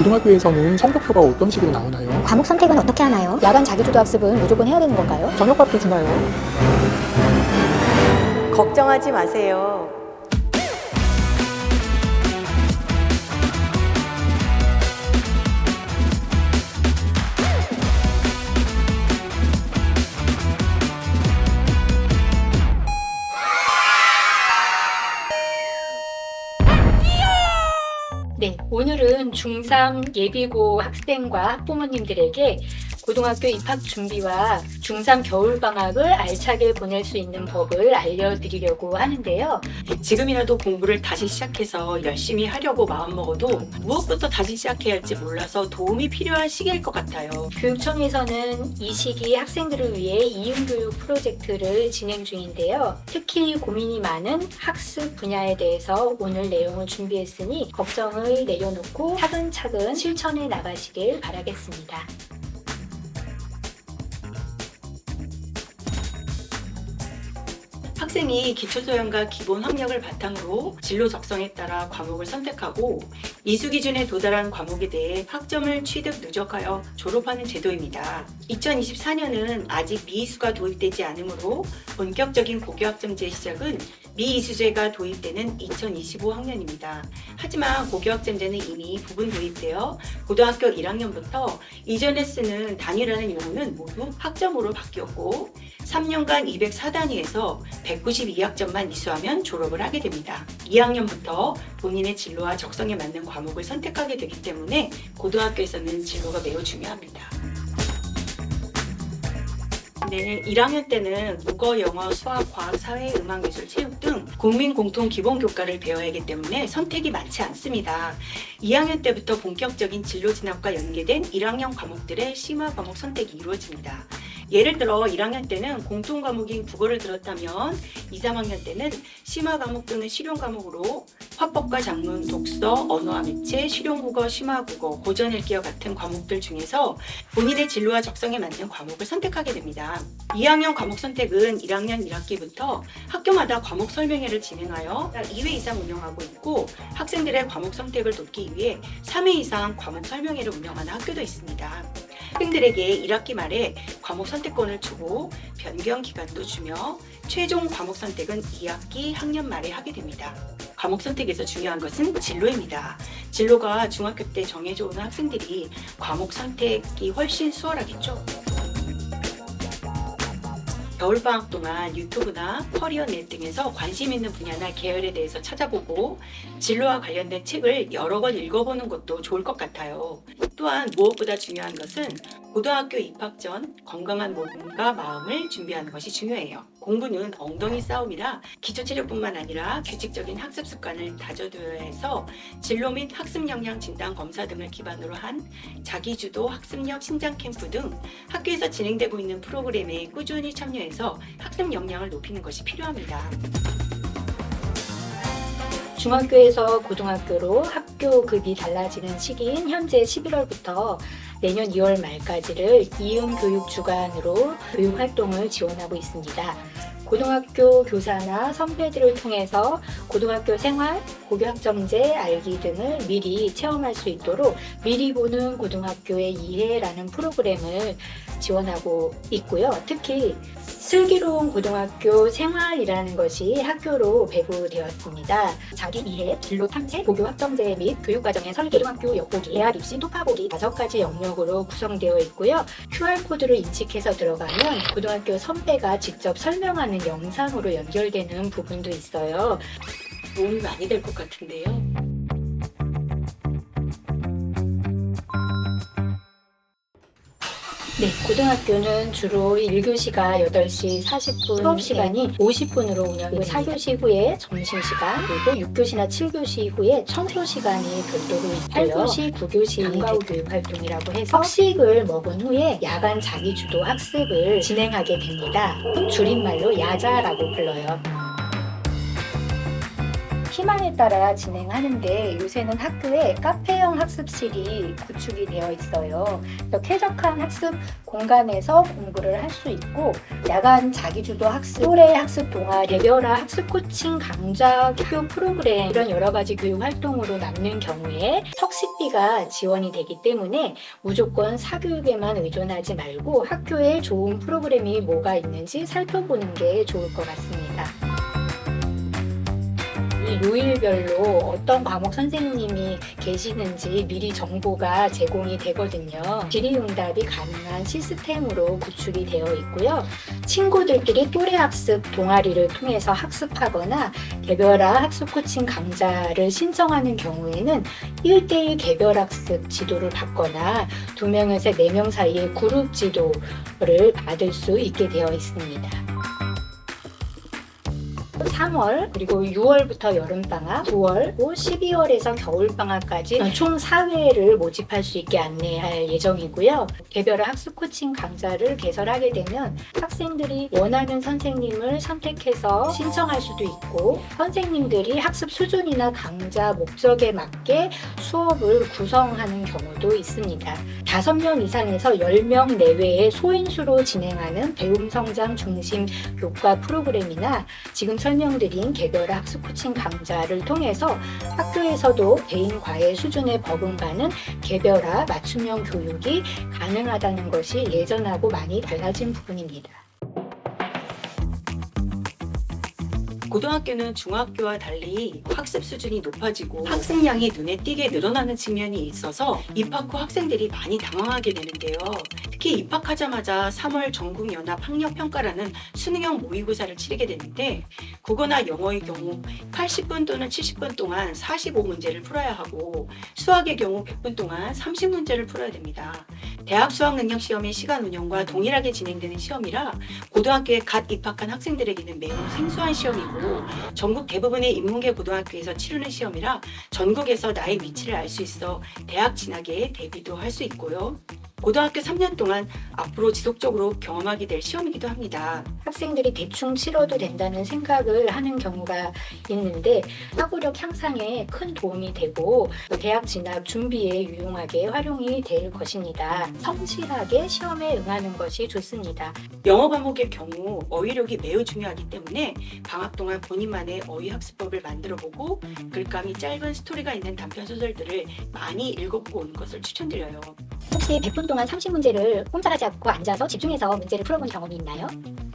고등학교에서는 성적표가 어떤 식으로 나오나요? 과목 선택은 어떻게 하나요? 야간 자기주도 학습은 무조건 해야 되는 건가요? 저녁밥도 주나요? 걱정하지 마세요. 네, 오늘은 중3 예비고 학생과 학부모님들에게 고등학교 입학 준비와 중3 겨울방학을 알차게 보낼 수 있는 법을 알려드리려고 하는데요. 지금이라도 공부를 다시 시작해서 열심히 하려고 마음먹어도 무엇부터 다시 시작해야 할지 몰라서 도움이 필요한 시기일 것 같아요. 교육청에서는 이 시기 학생들을 위해 이음교육 프로젝트를 진행 중인데요. 특히 고민이 많은 학습 분야에 대해서 오늘 내용을 준비했으니 걱정을 내려놓고 차근차근 실천해 나가시길 바라겠습니다. 학생이 기초소양과 기본 학력을 바탕으로 진로 적성에 따라 과목을 선택하고 이수 기준에 도달한 과목에 대해 학점을 취득 누적하여 졸업하는 제도입니다. 2024년은 아직 미이수가 도입되지 않으므로 본격적인 고교학점제 시작은 미이수제가 도입되는 2025학년입니다. 하지만 고교학점제는 이미 부분 도입되어 고등학교 1학년부터 이전에 쓰는 단위라는 용어는 모두 학점으로 바뀌었고 3년간 204단위에서 192학점만 이수하면 졸업을 하게 됩니다. 2학년부터 본인의 진로와 적성에 맞는 과목을 선택하게 되기 때문에 고등학교에서는 진로가 매우 중요합니다. 네, 1학년 때는 국어, 영어, 수학, 과학, 사회, 음악, 미술, 체육 등 국민 공통 기본 교과를 배워야 하기 때문에 선택이 많지 않습니다. 2학년 때부터 본격적인 진로 진학과 연계된 1학년 과목들의 심화 과목 선택이 이루어집니다. 예를 들어 1학년 때는 공통 과목인 국어를 들었다면 2, 3학년 때는 심화 과목 또는 실용 과목으로 화법과 작문, 독서, 언어와 매체, 실용국어, 심화국어, 고전읽기와 같은 과목들 중에서 본인의 진로와 적성에 맞는 과목을 선택하게 됩니다. 2학년 과목 선택은 1학년 1학기부터 학교마다 과목 설명회를 진행하여 2회 이상 운영하고 있고 학생들의 과목 선택을 돕기 위해 3회 이상 과목 설명회를 운영하는 학교도 있습니다. 학생들에게 1학기 말에 과목 선택권을 주고 변경 기간도 주며 최종 과목 선택은 2학기 학년 말에 하게 됩니다. 과목 선택에서 중요한 것은 진로입니다. 진로가 중학교 때 정해져 오는 학생들이 과목 선택이 훨씬 수월하겠죠. 겨울방학 동안 유튜브나 커리어넷 등에서 관심 있는 분야나 계열에 대해서 찾아보고 진로와 관련된 책을 여러 권 읽어보는 것도 좋을 것 같아요. 또한 무엇보다 중요한 것은 고등학교 입학 전 건강한 몸과 마음을 준비하는 것이 중요해요. 공부는 엉덩이 싸움이라 기초체력뿐만 아니라 규칙적인 학습 습관을 다져둬야 해서 진로 및 학습 역량 진단 검사 등을 기반으로 한 자기주도 학습력 신장 캠프 등 학교에서 진행되고 있는 프로그램에 꾸준히 참여해서 학습 역량을 높이는 것이 필요합니다. 중학교에서 고등학교로 학교 급이 달라지는 시기인 현재 11월부터 내년 2월 말까지를 이음교육 주간으로 교육활동을 지원하고 있습니다. 고등학교 교사나 선배들을 통해서 고등학교 생활, 고교학점제 알기 등을 미리 체험할 수 있도록 미리 보는 고등학교의 이해라는 프로그램을 지원하고 있고요. 특히 슬기로운 고등학교 생활이라는 것이 학교로 배부되었습니다. 자기 이해, 진로 탐색, 고교 학점제 및 교육과정의 설계, 고등학교 엿보기, 대학 입시, 통합보기 5가지 영역으로 구성되어 있고요. QR코드를 인식해서 들어가면 고등학교 선배가 직접 설명하는 영상으로 연결되는 부분도 있어요. 도움이 많이 될 것 같은데요. 네, 고등학교는 주로 1교시가 8시 40분, 수업 시간이 50분으로 운영이 되고 4교시 후에 점심시간, 그리고 6교시나 7교시 후에 청소 시간이 별도로 있고요. 8교시, 9교시 방과 후 교육 활동이라고 해서 학식을 먹은 후에 야간 자기주도 학습을 진행하게 됩니다. 줄임말로 야자라고 불러요. 희망에 따라 진행하는데 요새는 학교에 카페형 학습실이 구축이 되어 있어요. 그래서 쾌적한 학습 공간에서 공부를 할 수 있고 야간 자기주도 학습, 또래 학습 동아리, 개별화 학습 코칭 강좌, 학교 프로그램 이런 여러 가지 교육 활동으로 남는 경우에 석식비가 지원이 되기 때문에 무조건 사교육에만 의존하지 말고 학교에 좋은 프로그램이 뭐가 있는지 살펴보는 게 좋을 것 같습니다. 이 요일별로 어떤 과목 선생님이 계시는지 미리 정보가 제공이 되거든요. 질의응답이 가능한 시스템으로 구축이 되어 있고요. 친구들끼리 또래학습 동아리를 통해서 학습하거나 개별화 학습 코칭 강좌를 신청하는 경우에는 1대1 개별학습 지도를 받거나 2명에서 4명 사이의 그룹 지도를 받을 수 있게 되어 있습니다. 3월 그리고 6월부터 여름방학, 9월, 12월에서 겨울방학까지 총 4회를 모집할 수 있게 안내할 예정이고요. 개별화 학습 코칭 강좌를 개설하게 되면 학생들이 원하는 선생님을 선택해서 신청할 수도 있고 선생님들이 학습 수준이나 강좌 목적에 맞게 수업을 구성하는 경우도 있습니다. 5명 이상에서 10명 내외의 소인수로 진행하는 배움 성장 중심 교과 프로그램이나 지금 설명드린 개별화 학습 코칭 강좌를 통해서 학교에서도 개인 과외 수준에 버금가는 개별화 맞춤형 교육이 가능하다는 것이 예전하고 많이 달라진 부분입니다. 고등학교는 중학교와 달리 학습 수준이 높아지고 학생량이 눈에 띄게 늘어나는 측면이 있어서 입학 후 학생들이 많이 당황하게 되는데요. 특히 입학하자마자 3월 전국연합학력평가라는 수능형 모의고사를 치르게 되는데 국어나 영어의 경우 80분 또는 70분 동안 45문제를 풀어야 하고 수학의 경우 100분 동안 30문제를 풀어야 됩니다. 대학 수학능력시험의 시간 운영과 동일하게 진행되는 시험이라 고등학교에 갓 입학한 학생들에게는 매우 생소한 시험이고 전국 대부분의 인문계 고등학교에서 치르는 시험이라 전국에서 나의 위치를 알 수 있어 대학 진학에 대비도 할 수 있고요. 고등학교 3년 동안 앞으로 지속적으로 경험하게 될 시험이기도 합니다. 학생들이 대충 치러도 된다는 생각을 하는 경우가 있는데 사고력 향상에 큰 도움이 되고 대학 진학 준비에 유용하게 활용이 될 것입니다. 성실하게 시험에 응하는 것이 좋습니다. 영어 과목의 경우 어휘력이 매우 중요하기 때문에 방학 동안 본인만의 어휘 학습법을 만들어보고 글감이 짧은 스토리가 있는 단편 소설들을 많이 읽어보고 오는 것을 추천드려요. 혹시 100분 동안 30문제를 꼼짝하지 않고 앉아서 집중해서 문제를 풀어본 경험이 있나요?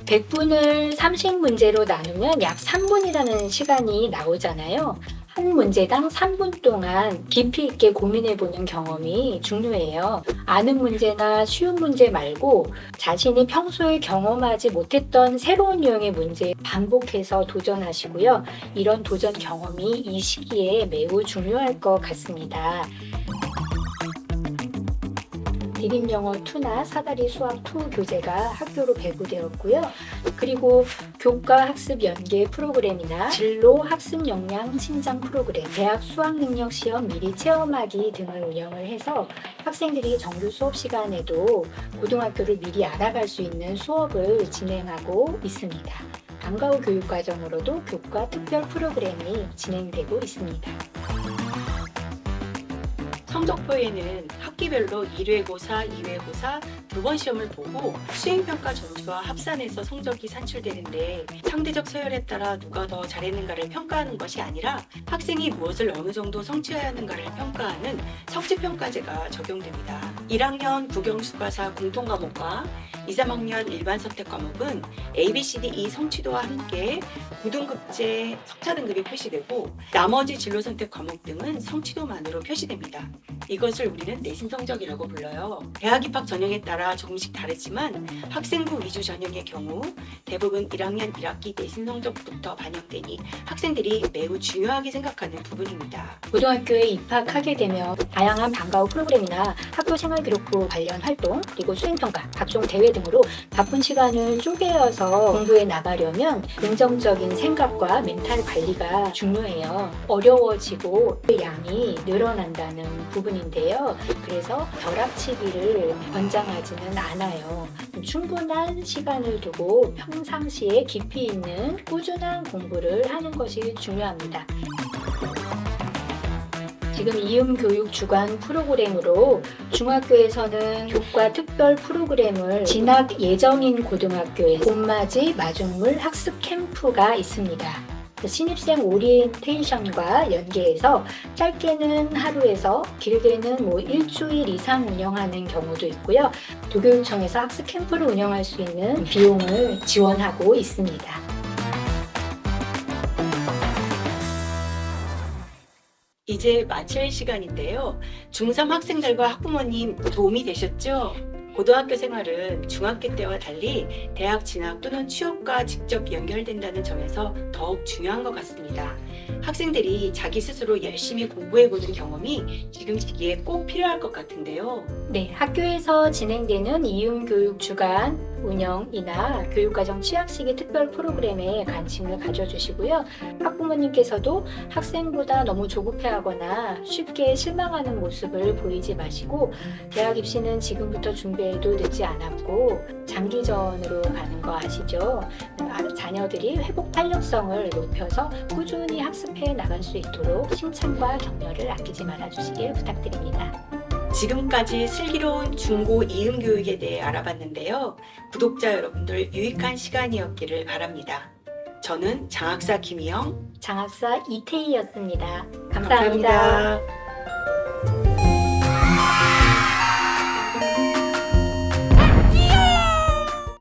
100분을 30문제로 나누면 약 3분이라는 시간이 나오잖아요. 한 문제당 3분 동안 깊이 있게 고민해보는 경험이 중요해요. 아는 문제나 쉬운 문제 말고 자신이 평소에 경험하지 못했던 새로운 유형의 문제에 반복해서 도전하시고요. 이런 도전 경험이 이 시기에 매우 중요할 것 같습니다. 디딤영어2나 사다리 수학2 교재가 학교로 배부되었고요. 그리고 교과 학습 연계 프로그램이나 진로 학습 역량 신장 프로그램, 대학 수학능력 시험 미리 체험하기 등을 운영을 해서 학생들이 정규 수업 시간에도 고등학교를 미리 알아갈 수 있는 수업을 진행하고 있습니다. 방과 후 교육과정으로도 교과 특별 프로그램이 진행되고 있습니다. 성적표에는 학기별로 1회고사, 2회고사 2번 시험을 보고 수행평가 점수와 합산해서 성적이 산출되는데 상대적 서열에 따라 누가 더 잘했는가를 평가하는 것이 아니라 학생이 무엇을 어느 정도 성취해야 하는가를 평가하는 성취평가제가 적용됩니다. 1학년 국영수과사 공통과목과 2, 3학년 일반 선택 과목은 A, B, C, D, E 성취도와 함께 고등급제 석차 등급이 표시되고 나머지 진로 선택 과목 등은 성취도만으로 표시됩니다. 이것을 우리는 내신 성적이라고 불러요. 대학 입학 전형에 따라 조금씩 다르지만 학생부 위주 전형의 경우 대부분 1학년 1학기 내신 성적부터 반영되니 학생들이 매우 중요하게 생각하는 부분입니다. 고등학교에 입학하게 되면 다양한 방과 후 프로그램이나 학교 생활기록부 관련 활동, 그리고 수행평가, 각종 대회 등으로 바쁜 시간을 쪼개어서 공부해 나가려면 긍정적인 생각과 멘탈 관리가 중요해요. 어려워지고 양이 늘어난다는 부분인데요. 그래서 벼락치기를 권장하지는 않아요. 충분한 시간을 두고 평상시에 깊이 있는 꾸준한 공부를 하는 것이 중요합니다. 지금 이음교육 주간 프로그램으로 중학교에서는 교과 특별 프로그램을 진학 예정인 고등학교에 봄맞이 마중물 학습 캠프가 있습니다. 신입생 오리엔테이션과 연계해서 짧게는 하루에서 길게는 일주일 이상 운영하는 경우도 있고요. 도교육청에서 학습 캠프를 운영할 수 있는 비용을 지원하고 있습니다. 이제 마칠 시간인데요. 중3 학생들과 학부모님 도움이 되셨죠? 고등학교 생활은 중학교 때와 달리 대학 진학 또는 취업과 직접 연결된다는 점에서 더욱 중요한 것 같습니다. 학생들이 자기 스스로 열심히 공부해보는 경험이 지금 시기에 꼭 필요할 것 같은데요. 네, 학교에서 진행되는 이음교육 주간 운영이나 교육과정 취약시기 특별 프로그램에 관심을 가져주시고요. 학부모님께서도 학생보다 너무 조급해하거나 쉽게 실망하는 모습을 보이지 마시고 대학 입시는 지금부터 준비해도 늦지 않았고 장기전으로 가는 거 아시죠? 자녀들이 회복 탄력성을 높여서 꾸준히 학습해 나갈 수 있도록 칭찬과 격려를 아끼지 말아주시길 부탁드립니다. 지금까지 슬기로운 중고 이음 교육에 대해 알아봤는데요. 구독자 여러분들 유익한 시간이었기를 바랍니다. 저는 장학사 김희영, 장학사 이태희였습니다. 감사합니다. 감사합니다.